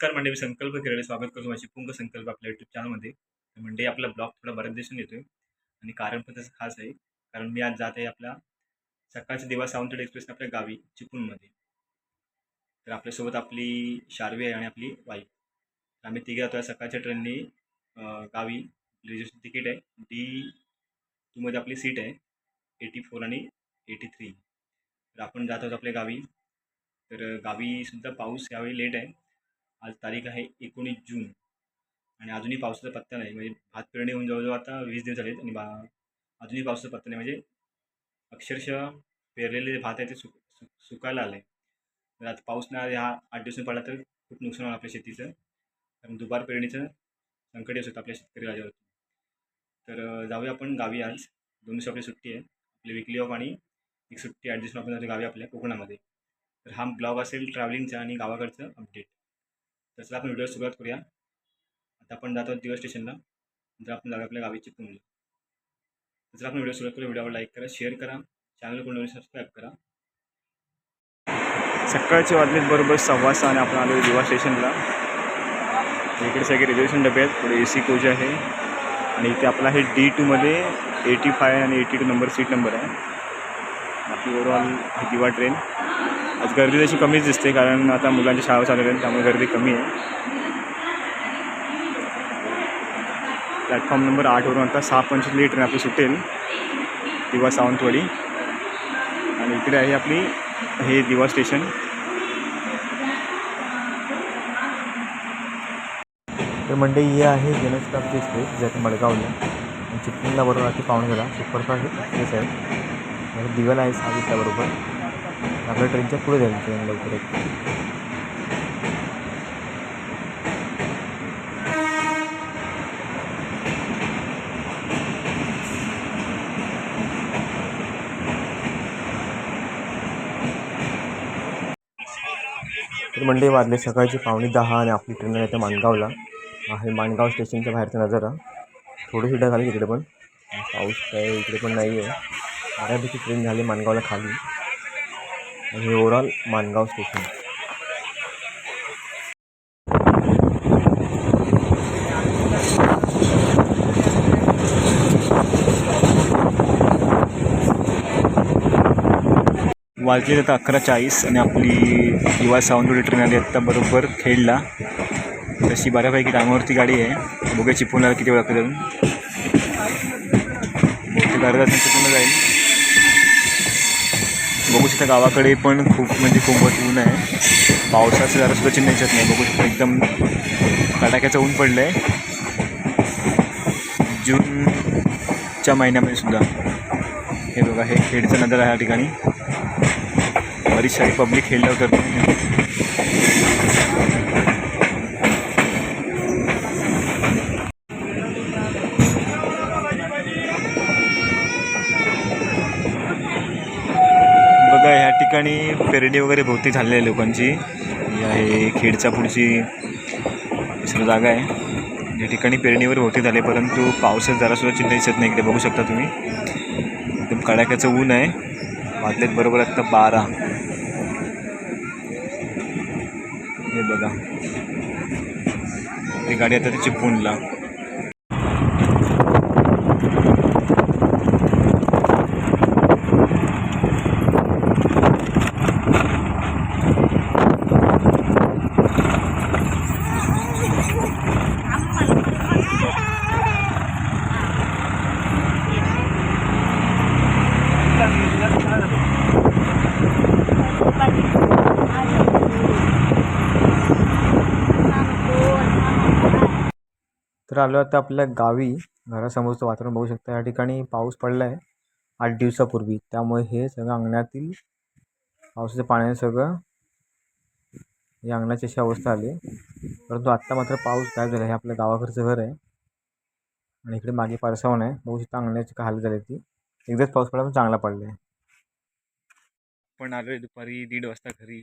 नमस्कार मंडळी, मी संकल्प केरळे स्वागत करतो माझी पुंग संकल्प आपल्या यूट्यूब चॅनलमध्ये. म्हणजे आपला ब्लॉग थोडा बऱ्याच दिवसांनी येतोय आणि कारण पण त्याचं खास आहे. कारण मी आज जात आहे आपल्या सकाळच्या दिवा सावंतवाडी एक्सप्रेस आपल्या गावी चिपळूणमध्ये. तर आपल्यासोबत आपली शार्वी आहे आणि आपली वाईफ. आम्ही तिघे जातो सकाळच्या ट्रेननी गावी. रिझर्वेशन तिकीट आहे D2 मध्ये आपली सीट आहे 84 आणि 83. तर आपण जात आहोत आपल्या गावी. तर गावी सुद्धा पाऊस यावेळी लेट आहे. आज तारीख आहे 19 जून आणि अजूनही पावसाचा पत्ता नाही. म्हणजे भात पेरणी होऊन जवळजवळ आता 20 दिवस झालेत आणि अजूनही पावसाचा पत्ता नाही. म्हणजे अक्षरशः पेरलेले भात आहे ते सुकायला आले. तर आता पाऊस नाही ह्या 8 दिवसांनी पडला तर खूप नुकसान होणार आपल्या शेतीचं. कारण दुबार पेरणीचं संकट येऊ शकतं आपल्या शेतकरी राजावरती. तर जाऊया आपण गावी आज. 2 दिवस आपली सुट्टी आहे, आपली विकली ऑफ आणि एक सुट्टी ॲडजस्ट आपण जातो गावी आपल्या कोकणामध्ये. तर हा ब्लॉग असेल ट्रॅव्हलिंगचा आणि गावाकडचं अपडेट. तर चला आपण व्हिडिओ सुरुवात करूया. आता आपण जातो दिवा स्टेशनला, नंतर आपण जाऊया आपल्या गावी चिपळूणला. तर चला आपण व्हिडिओ सुरुवात करूया. व्हिडिओवर लाईक करा, शेअर करा, चॅनल कोणी सबस्क्राईब करा. सकाळचे वाजलेत बरोबर 6:15 आणि आपण आलो दिवा स्टेशनला. इकडे सगळे रिझर्वेशन डबे आहेत, पुढे AC कोच आहे आणि इथे आपला आहे D2मध्ये 85 आणि 82 नंबर सीट नंबर आहे. आपली ओव्हरऑल ही दिवा ट्रेन. आज गर्दी तशी कमीच दिसते कारण आता मुलांच्या शाळा चालू आहेत त्यामुळे गर्दी कमी आहे. प्लॅटफॉर्म नंबर 8वरून आता 6:25 ट्रेन आपली सुटेल दिवा सावंतवाडी. आणि इकडे आहे आपली हे दिवा स्टेशन. तर मंडई ही आहे जनस्टाफची एक्सप्रेस ज्यात मडगावला आणि चिपळूणला बरोबर आहे पावणेला सुपरफास्ट एक्सप्रेस आहे. दिव्याला आहे 6:20 बरोबर. आपल्या ट्रेनच्या पुढे जाईल ट्रेन लवकरच. तर मंडई वाजले सकाळची 9:45 आणि आपली ट्रेन आहे माणगावला. आहे माणगाव स्टेशनच्या बाहेरचा नजारा. थोडीशी ढग आली तिकडे पण पाऊस काय इकडे पण नाही आहे. बऱ्यापैकी ट्रेन झाली माणगावला खाली आणि हे ओव्हरऑल माणगाव स्टेशन. वाजले आता 11:40 आणि आपली दिवा सावंतवाडी ट्रेन आली आत्ता बरोबर खेडला. तशी बऱ्यापैकी टायमावरती गाडी आहे. बघूया चिपळूणला किती वेळ लागतो जाऊन. बहुतेक अर्धा तास चिपळूणला जाईल. बघू शकता गावाकडे पण खूप ऊन आहे. पावसाचं जरा सुद्धा चिन्ह दिसत नाही. बघू शकता एकदम कडाक्याचं ऊन पडलं आहे जूनच्या महिन्यामध्ये सुद्धा. हे बघा हे खेडचा नजर आहे या ठिकाणी. बरीच सारी पब्लिक खेळल्या होतात. बघा ह्या ठिकाणी पेरणी वगैरे बहुतेक झालेली आहे लोकांची. आहे खेडचा पुढची सर्व जागा आहे या ठिकाणी पेरणीवर बहुतेक झाले, परंतु पावसात जरासुद्धा चिन्ह दिसत नाही. इकडे बघू शकता तुम्ही एकदम कडाक्याचं ऊन आहे. वाजलेत बरोबर आत्ता 12. हे बघा ही गाडी आता ती चिपळूणला. तर आलो आता आपल्या गावी. घरासमोरचं वातावरण बघू शकता. या ठिकाणी पाऊस पडला आहे 8 दिवसापूर्वी, त्यामुळे हे सगळं अंगणातील पावसाच्या पाण्याने सगळं या अंगणाची अशी अवस्था आली. परंतु आत्ता मात्र पाऊस गायब झाला. हे आपल्या गावाकडचं घर आहे आणि इकडे मागे परसावण आहे. बघू शकता अंगणाची काय हालत झाली ती. एकदाच पाऊस पडला पण चांगला पडला आहे. पण आलो आहे दुपारी 1:30 वाजता घरी.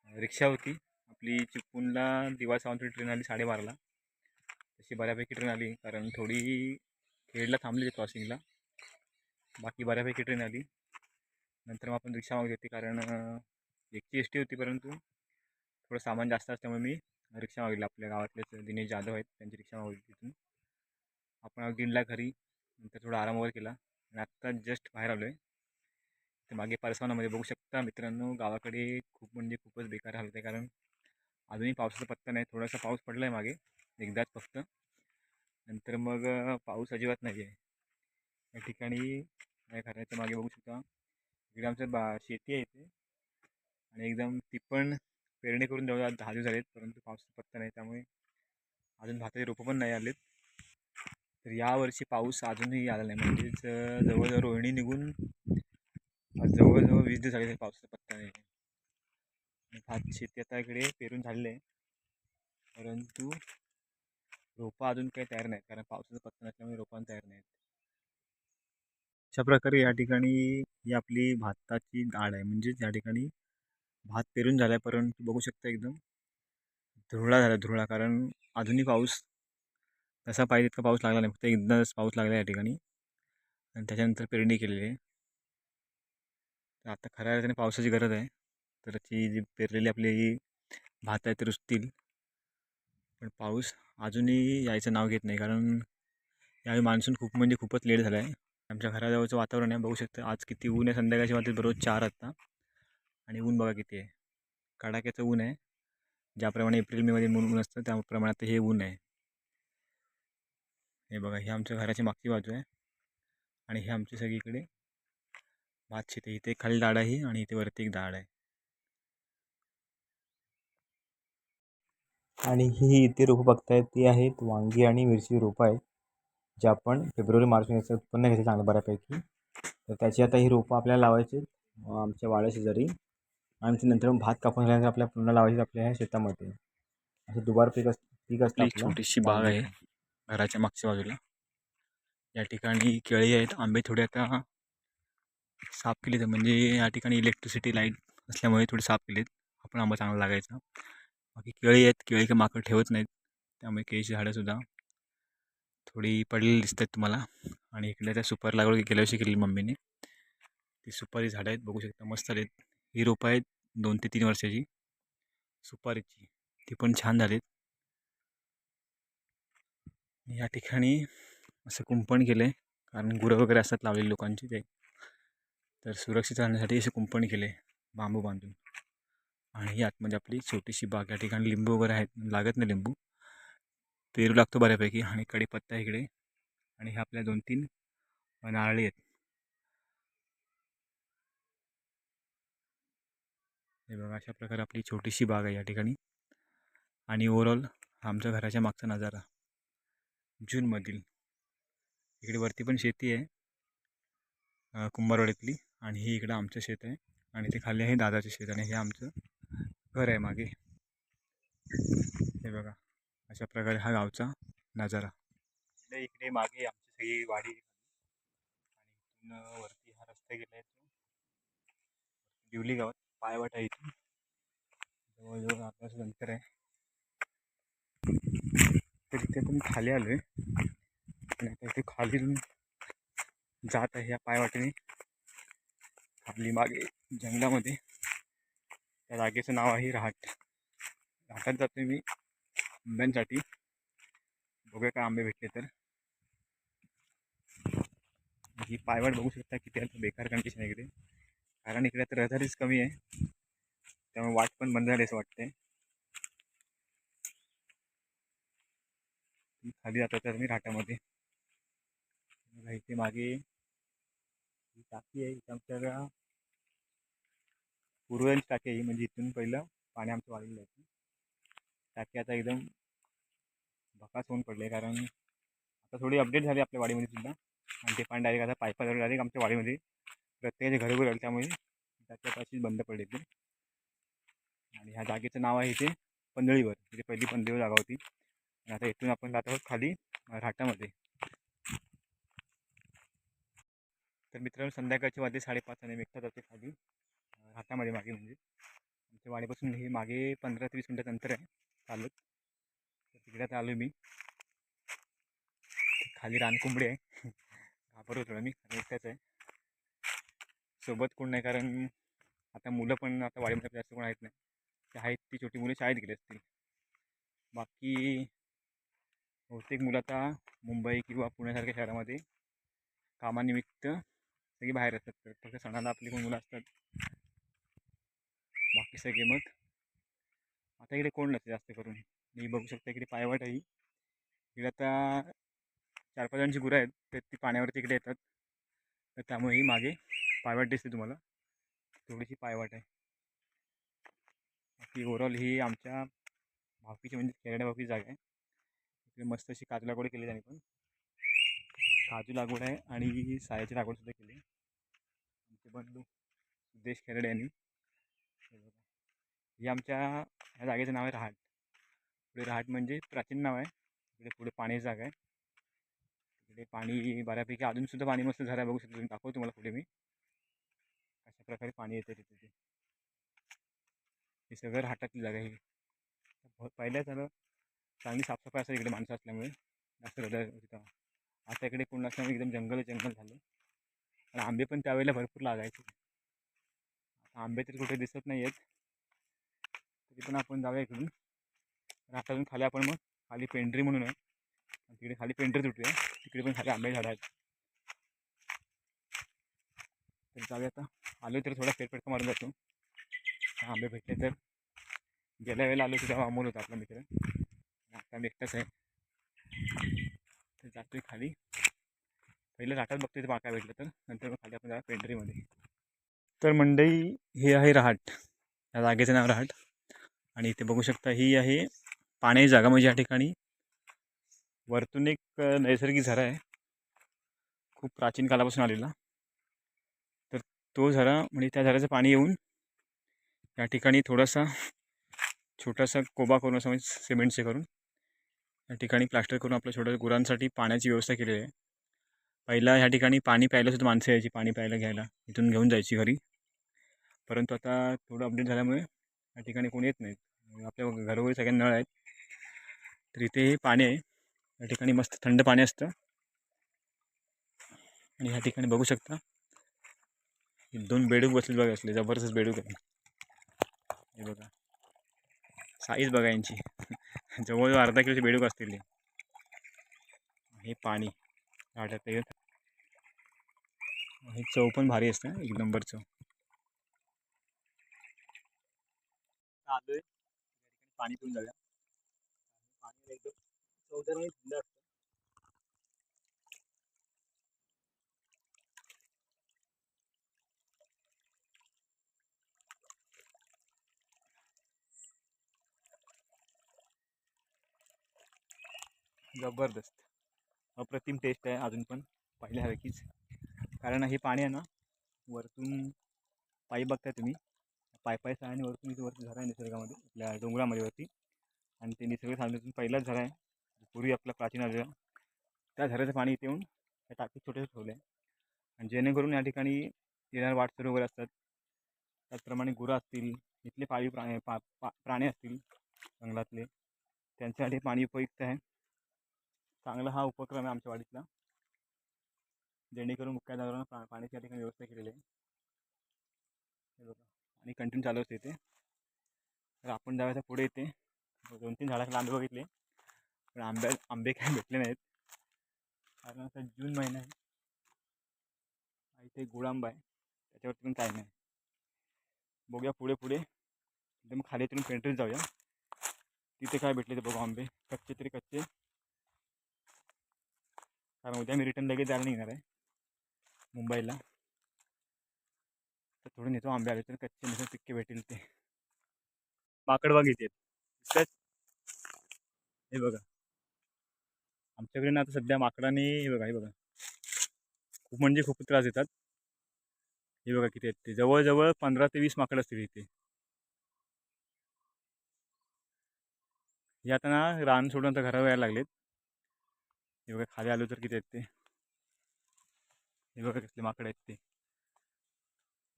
रिक्षा होती आपली चिपळूणला दिवा सावंतवाडी ट्रेन आली 12:30ला. तशी बऱ्यापैकी ट्रेन आली कारण थोडी खेडला थांबली क्रॉसिंगला. बाकी बऱ्यापैकी ट्रेन आली. नंतर मग आपण रिक्षा मागवली होती कारण एकटी ST होती, परंतु थोडं सामान जास्त असल्यामुळे मी रिक्षा मागवली. आपल्या गावातलेच दिनेश जाधव आहेत, त्यांची रिक्षा मागवली तिथून. आपण दीडला घरी, नंतर थोडा आराम वगैरे केला आणि आत्ता जस्ट बाहेर आलो आहे. ते मागे परसवानामध्ये बघू शकता मित्रांनो, गावाकडे खूप म्हणजे खूपच बेकार हालत आहे. कारण अजूनही पावसाचा पत्ता नाही. थोडासा पाऊस पडला आहे मागे, एकदाच फक्त. नंतर मग पाऊस अजिबात नाही आहे या ठिकाणी. या घराच्या मागे बघू शकता, इकडे आमचं शेती आहे इथे, आणि एकदम ती पण पेरणी करून जवळ 10 दिवस झालेत, परंतु पावसाचा पत्ता नाही. त्यामुळे अजून भाताची रोपं पण नाही आलेत. तर यावर्षी पाऊस अजूनही आला नाही. म्हणजेच जवळजवळ रोहिणी निघून जवळजवळ 20 दिवस झाले पावसाचा पत्ता नाही. भात शेती आता इकडे पेरून झालेलं आहे, परंतु रोपं अजून काही तयार नाहीत, कारण पावसाचा पत्ता नसल्यामुळे रोपं तयार नाहीत. अशा प्रकारे या ठिकाणी ही आपली भाताची डाळ आहे. म्हणजेच या ठिकाणी भात पेरून झाला आहे, परंतु बघू शकता एकदम धुरळा झाला, धुरळा. कारण अजूनही पाऊस तसा पाहिजे इतका पाऊस लागला नाही, फक्त एकदाच पाऊस लागला या ठिकाणी, आणि त्याच्यानंतर पेरणी केलेली आहे. तर आता खऱ्या अर्थाने पावसाची गरज आहे, तर ती जी पेरलेली आपली भात आहे ते रुजतील. पण पाऊस अजूनही यायचं नाव घेत नाही, कारण यावेळी मान्सून खूप म्हणजे खूपच लेट झाला आहे. आमच्या घराजवळचं वातावरण आहे, बघू शकता आज किती ऊन आहे. संध्याकाळची वाजते बरोबर 4 आत्ता, आणि ऊन बघा किती आहे, कडाक्याचं ऊन आहे. ज्याप्रमाणे एप्रिल मे मध्ये ऊन असतं त्याप्रमाणे आता हे ऊन आहे. हे बघा, ही आमच्या घराची मागची बाजू आहे, आणि हे आमची सगळीकडे भात शेती. इथे खाली दाड आहे आणि इथे वरती एक दाड आहे. आणि ही इथे रोपं बघतायत ती आहेत वांगी आणि मिरची रोपं आहेत, जे आपण फेब्रुवारी मार्च महिन्याचं उत्पन्न घ्यायचं चांगलं बऱ्यापैकी. तर त्याची आता ही रोपं आपल्याला लावायची आमच्या वाड्या शेजारी, आणि नंतर भात कापून झाल्यानंतर आपल्याला पुन्हा लावायची आपल्या ह्या शेतामध्ये. असं दुबार पीक असतं आपलं. छोटीशी बाग आहे घराच्या मागच्या बाजूला. या ठिकाणी केळी आहेत, आंबे थोडे आता साफ केलेत, म्हणजे या ठिकाणी इलेक्ट्रिसिटी लाईट असल्यामुळे थोडी साफ केलीत. आपण आंबा चांगला लागायचा. बाकी केळी आहेत, केळी का माकड ठेवत नाहीत, त्यामुळे केळीची झाडंसुद्धा थोडी पडलेली दिसतात तुम्हाला. आणि इकडे त्या सुपारी लागवड गेल्या वर्षी केली मम्मीने. ती सुपारी झाडं आहेत, बघू शकता मस्त आहेत. ही रोपं आहेत 2 ते 3 वर्षाची सुपारीची, ती पण छान झालीत. या ठिकाणी असं कुंपण केलं आहे, कारण गुरं वगैरे असतात लावलेली लोकांची, ते तर सुरक्षित राहण्यासाठी असे कुंपण केले बांबू बांधून. आणि ही आतमध्ये आपली छोटीशी बाग. या ठिकाणी लिंबू वगैरे आहेत, लागत नाही लिंबू, पेरू लागतो बऱ्यापैकी. आणि कढीपत्ता इकडे, आणि हे आपल्या 2-3 नारळी आहेत. हे बघा, अशा प्रकारे आपली छोटीशी बाग आहे या ठिकाणी. आणि ओव्हरऑल आमच्या घराच्या मागचा नजारा जूनमधील. इकडे वरती पण शेती आहे कुंभारवाडीतली, आणि ही इकडं आमचं शेत आहे, आणि ते खाली आहे दादाचे शेत, आणि हे आमचं घर आहे मागे. हे बघा, अशा प्रकारे हा गावचा नजारा. इकडे मागे आमची सगळी वाडी, आणि इथून वरती हा रस्ता गेला आहे दिवली गावात. पायवाट आहे इथून, जवळजवळ आकाश अंतर आहे. तर इथे पण खाली आलो आहे, आणि आता इथे खाली जात आहे या पायवाटेने खाली मागे जंगलामध्ये. त्या जागेचं नाव आहे रहाट. रहाटात जातो मी आंब्यांसाठी, बघूया काय आंबे भेटले तर. ही पायवाट बघू शकता किती आता बेकार कंडिशन आहे इकडे, कारण इकडे तर रहदारीच कमी आहे, त्यामुळे वाट पण बंद झाली असं वाटतंय. खाली जातो तर मी घाटामध्ये. इथे मागे टाकी आहे, आमच्या पूर्वजांची टाकी आहे, म्हणजे इथून पहिलं पाणी आमचं वाढलेलं आहे. टाकी आता एकदम भकास होऊन पडले, कारण आता थोडी अपडेट झाली आपल्या वाडीमध्ये सुद्धा, आणि ते पाणी डायरेक्ट आता पाईपाद्वारे डायरेक्ट आमच्या वाडीमध्ये प्रत्येकाच्या घरोघर आले, त्यामुळे टाकी आता अशीच बंद पडली ती. आणि ह्या जागेचं नाव आहे इथे पंधळीवर, म्हणजे पहिली पंधळीवर जागा होती. आणि आता इथून आपण जात आहोत खाली घाटामध्ये. तर मित्रांनो, संध्याकाळचे वाजले 5:30 आणि एकटा जाते खाली घाटामध्ये मागे. म्हणजे आमच्या वाडीपासून हे मागे 15 ते 20 मिनिटाचं अंतर आहे चालत. तर तिकडे आता आलो मी. खाली रानकोंबडी आहे, घाबरत होतो मी, एकटाच आहे, सोबत कोण नाही, कारण आता मुलं पण आता वाडीमध्ये जास्त कोण आहेत नाही, ते आहेत ती छोटी मुलं शाळेत गेली असतील. बाकी बहुतेक मुलं आता मुंबई किंवा पुण्यासारख्या शहरामध्ये कामानिमित्त सगळी बाहेर असतात. तर फक्त सणाला आपली कोण मुलं असतात, बाकी सगळे मग आता इकडे कोण नसते जास्त करून. मी बघू शकता इकडे पायवाट आहे. इकडे आता 4-5 जणांची गुरं आहेत, तर ती पाण्यावरती इकडे येतात. तर त्यामुळे ही मागे पायवाट दिसते तुम्हाला, थोडीशी पायवाट आहे. बाकी ओव्हरऑल ही आमच्या भावकीची म्हणजे खेरड्या भावकीची जागा आहे. इकडे मस्त अशी काजू लागवड केली त्याने पण, काजू लागवड आहे आणि सायाची लागवड सुद्धा केली आमचे बंधू सुदेश खेरडे यांनी. ही आमच्या ह्या जागेचं नाव आहे रहाट. पुढे रहाट म्हणजे प्राचीन नाव आहे. इकडे पुढे पाण्याची जागा आहे. इकडे पाणी बऱ्यापैकी अजून सुद्धा पाणी मस्त झालं आहे, बघू शकतो तुम्ही. दाखवतो तुम्हाला पुढे मी अशा प्रकारे पाणी येतं तिथे. हे सगळं रहाटातली जागा आहे. पहिल्या झालं चांगली साफसफाई असते इकडे माणसं असल्यामुळे, जास्त रडत तिथं. आता इकडे कोण नसल्यामुळे एकदम जंगल झालं. आणि आंबे पण त्यावेळेला भरपूर लागायचे. आता आंबे तर कुठे दिसत नाही आहेत. तरी पण आपण जाऊया इकडून रहाटातून खाली. आपण मग खाली पेंढरी म्हणून आहे, तिकडे खाली पेंढरी तुटूया. तिकडे पण खाली आंबे झाडं आहेत. तर जाऊया आता. आलो तर थोडा फेरफटका मारून जातो. आंबे भेटले तर. गेल्या वेळेला आलो तेव्हा अमोल होता आपला मित्र, आता मी एकटाच आहे. तर जातोय खाली. पहिलं रहाटात बघतोय ते काय भेटलं तर, नंतर मग खाली आपण जाऊया पेंढरीमध्ये. तर मंडई हे आहे रहाट, या जागेचं नाव रहाट. आणि इथे बघू शकता ही आहे पाण्याची जागा. म्हणजे या ठिकाणी वरतून एक नैसर्गिक झरा आहे, खूप प्राचीन कालापासून आलेला. तर तो झरा म्हणजे त्या झऱ्याचं पाणी येऊन या ठिकाणी थोडासा छोटासा कोबा करून, असं म्हणजे सिमेंटचे करून या ठिकाणी प्लास्टर करून आपल्या छोट्या गुरांसाठी पाण्याची व्यवस्था केलेली आहे. पहिला ह्या ठिकाणी पाणी प्यायला सुद्धा माणसं यायची, पाणी प्यायला घ्यायला इथून घेऊन जायची घरी. परंतु आता थोडं अपडेट झाल्यामुळे या ठिकाणी कोणी येत नाहीत. आपल्या घरोघरी सगळ्यांना नळ आहेत. तर इथे हे पाणी आहे, या ठिकाणी मस्त थंड पाणी असतं. आणि ह्या ठिकाणी बघू शकता 2 बेडूक बसले बघा, असले जबरदस्त बेडूक आहे. हे बघा साईज बघा यांची, जवळजवळ अर्धा किलोचे बेडूक असतील. हे पाणी रहाटात हे चव पण भारी असतं, एक नंबर चव. आलोय पाणी पिऊन जाऊया. पाणी एकदम चवदार आणि थंड असतं. जबरदस्त अप्रतिम टेस्ट आहे अजून पण पहिल्यासारखीच. कारण हे पाणी आहे ना, वरतून पाईप बघताय तुम्ही, पाईपाई आणि वरतून इथे वरती झरा आहे निसर्गामध्ये, आपल्या डोंगरामध्ये वरती. आणि ते निसर्ग साधनातून पहिलाच झरा आहे, पूर्वी आपला प्राचीन आलेला. त्या झऱ्याचं पाणी इथे येऊन त्या टाकीत छोटे ठेवले आहे. आणि जेणेकरून या ठिकाणी येणारे वाटसरू वगैरे असतात, त्याचप्रमाणे गुरं असतील, इथले पाळीव प्राणी असतील जंगलातले, त्यांच्यासाठी पाणी उपयुक्त आहे. चांगला हा उपक्रम आहे आमच्या वाडीतला, जेणेकरून मुख्य जनावरांना पाण्याची या ठिकाणी व्यवस्था केलेली आहे. हे बघा आणि कंटिन्यू चालू असते इथे. तर आपण जायचं पुढे येते 2-3 झाडाखाली आंबे बघितले, पण आंबे काही भेटले नाहीत. कारण आता जून महिना आहे, इथे गुळांबा आहे, त्याच्यावरती पण काय नाही. बघूया पुढे पुढे एकदम खाली येऊन पेंट्रीत जाऊया, तिथे काय भेटले ते बघू. आंबे कच्चे तरी कच्चे, कारण उद्या मी रिटर्न लगेच जायला निघणार आहे मुंबईला. तर थोडे नेतो आंबे, आले तर कच्चे नसेल पिक्के भेटेल ते. माकड बघितले हे बघा आमच्याकडे ना आता सध्या माकडाने, हे बघा खूप म्हणजे खूप त्रास देतात. हे बघा किती आहेत ते, जवळजवळ 15 ते 20 माकड असतील इथे. हे आता ना रान सोडून आता घरावर यायला लागलेत. हे बघा खाली आलो तर किती आहेत ते, हे बघा कसले माकड आहेत ते.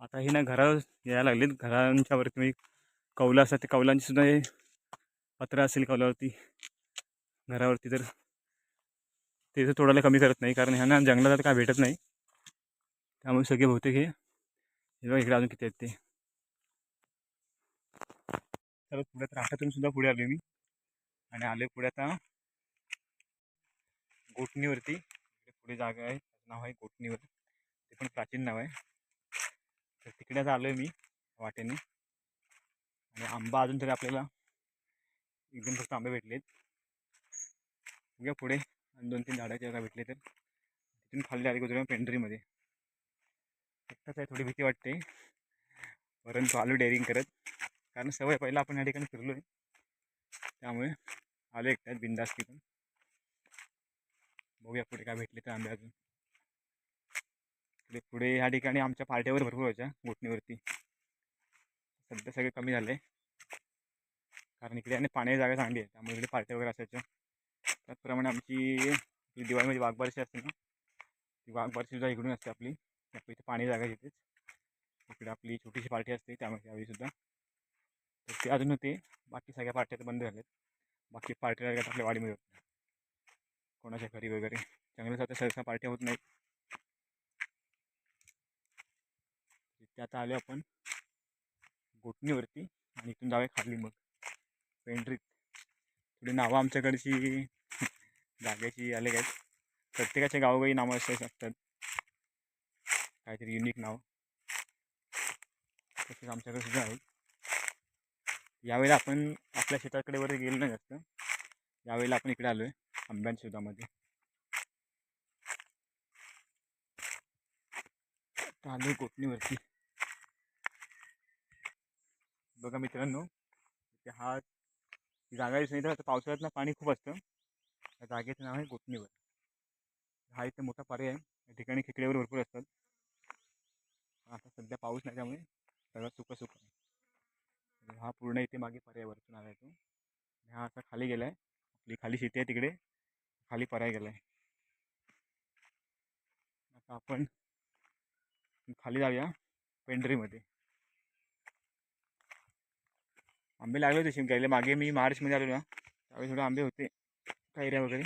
आता हे ना घरावर यायला लागलेत, घरांच्या वरती कौलं असतात, ते कौलांची सुद्धा हे पत्रा असेल कौलावरती घरावरती, तर ते तोडायला कमी करत नाही. कारण ह्यांना जंगलात काय भेटत नाही, त्यामुळे सगळे बहुतेक हे बघा इकडे अजून किती आहेत ते. चालत पुढे राहतातून सुद्धा पुढे आलो मी आणि आले पुढे आता गोटणीवरती. इकडे पुढे जागा आहे, त्याचं नाव आहे गोटणीवर, ते पण प्राचीन नाव आहे. तर तिकडे आता आलो आहे मी वाटेने. आणि आंबा अजून तरी आपल्याला एकदम फक्त आंबे भेटलेत. बघूया पुढे आणि 2-3 झाडाची जागा भेटले तर तिथून खाली आली गुजरात पेंढरीमध्ये. एकटाच आहे, थोडी भीती वाटते, परंतु आलो डेअरिंग करत, कारण सवय पहिला आपण या ठिकाणी फिरलो आहे, त्यामुळे आलो एकट्यात बिंदास्ती. पण बघूया पुढे काय भेटले तर आंबे अजून. पुढे ह्या ठिकाणी आमच्या पार्ट्यावर भरपूर व्हायच्या गोटणीवरती. सध्या सगळे कमी झाले, कारण इकडे आणि पाण्याची जागा चांगली आहे, त्यामुळे इकडे पार्ट्या वगैरे असायच्या. त्याचप्रमाणे आमची दिवाळीमध्ये वाघबारशी असते ना, ती वाघबारशीसुद्धा इकडून असते आपली इथे पाणी जागा तिथेच. इकडे आपली छोटीशी पार्टी असते, त्यामुळे त्यावेळीसुद्धा तर ते अजून होते. बाकी सगळ्या पार्ट्या तर बंद झाल्यात. बाकी पार्ट्या आपल्या वाडीमध्ये होत्या, कोणाच्या घरी वगैरे. चांगलं आता सहसा पार्ट्या होत नाहीत. ते आता आलो आपण गोटणीवरती आणि इथून जाऊया खाली मग पेंढरीत. थोडी नावं आमच्याकडची जागेची अलग आहेत, प्रत्येकाच्या गावोगावी नावं असे असतात, काहीतरी युनिक नाव. तसेच आमच्याकडे सुद्धा आहेत. यावेळेला आपण आपल्या शेताकडे वगैरे गेलो नाही जास्त, यावेळेला आपण इकडे आलो आहे आंब्यांच्या शेतामध्ये. आलो गोटणीवरती. बघा मित्रांनो, हा जागा दिसत नाही तर पावसाळ्यात ना पाणी खूप असतं. त्या जागेचं नाव आहे गोटणीवर. हा इथे मोठा पर्याय आहे, या ठिकाणी खेकड्यावर भरपूर असतात. आता सध्या पाऊस नाही, त्यामुळे सगळं सुकं आहे. हा पूर्ण इथे मागे पर्याय वरतून आला आहे तो. हा असा खाली गेला आहे, आपली खाली शेती आहे तिकडे खाली पर्याय गेला आहे. आता आपण खाली जाऊया पेंढरीमध्ये. आंबे लागले होते गेले मागे मी मार्चमध्ये आलो ना, त्यावेळी थोडे आंबे होते कैऱ्या वगैरे.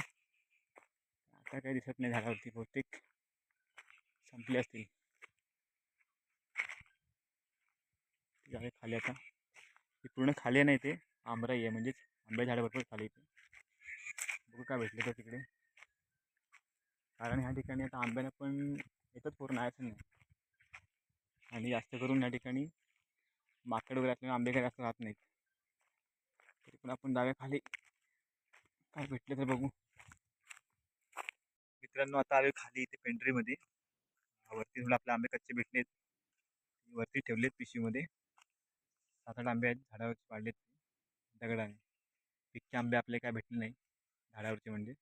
आता काही दिसत नाही झाडावरती, बहुतेक संपले असतील. जागे खाली आता पूर्ण खाली नाही, ते आंबराई आहे, म्हणजेच आंबे झाडं भरपूर खाली इथे. बघू काय भेटले तर तिकडे, कारण ह्या ठिकाणी आता आंब्याला पण येतात पूर्ण असं नाही. आणि जास्त करून या ठिकाणी माकड वगैरे असल्यामुळे आंबे काही जास्त राहत नाहीत. तरी पण आपण जाऊया खाली, काय भेटले तर बघू. मित्रांनो आता आलो खाली इथे पेंढरीमध्ये. वरती थोडे आपले आंबे कच्चे भेटलेत, वरती ठेवलेत पिशवीमध्ये. 7-8 आंबे आहेत झाडावरचे, पाडलेत दगडाने. पिक्के आंबे आपले काय भेटले नाही झाडावरचे, म्हणजे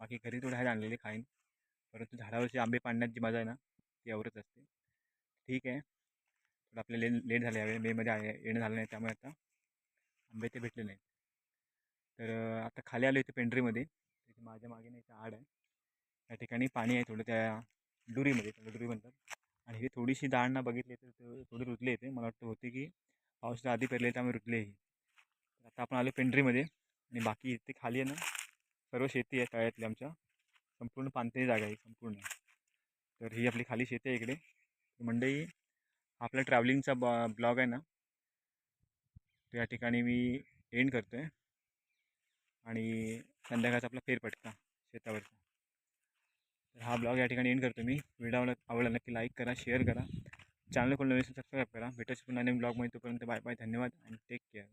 बाकी घरी थोडे आहेत आणलेले खाईन, परंतु झाडावरचे आंबे पाडण्यात जी मजा आहे ना ती आवरत असते. ठीक आहे, थोडं आपल्याला लेट झाले यावेळी, मेमध्ये येणं झालं नाही, त्यामुळे आता आंबे ते भेटले नाही. तर आता खाली आलो इथे पेंढरीमध्ये. तिथे माझ्या मागे नाही, इथे आड आहे, त्या ठिकाणी पाणी आहे थोडं, त्या डुरीमध्ये, त्याला डुरी म्हणतात. आणि हे थोडीशी दाळना बघितली तर थोडी रुजले येते, मला वाटतं होते की पावसाच्या आधी पेरले त्यामुळे रुजलेही. आता आपण आलो पेंढरीमध्ये. आणि बाकी इथे खाली आहे ना सर्व शेती आहे तळ्यातली आमच्या, संपूर्ण पाणथळी जागा आहे संपूर्ण. तर ही आपली खाली शेती आहे इकडे. मंडई आपला ट्रॅव्हलिंगचा ब्लॉग आहे ना, तो या ठिकाणी मी एंड करतो आहे. आणि संध्याकाळचा आपला फेरफटका शेतावरचा. तर हा ब्लॉग या ठिकाणी एंड करतो मी. व्हिडिओ आवडला नक्की लाईक करा, शेअर करा, चॅनल कोण नवीन सबस्क्राईब करा. भेटायचं पुन्हा नवीन ब्लॉगमध्ये. तोपर्यंत बाय बाय, धन्यवाद आणि टेक केअर.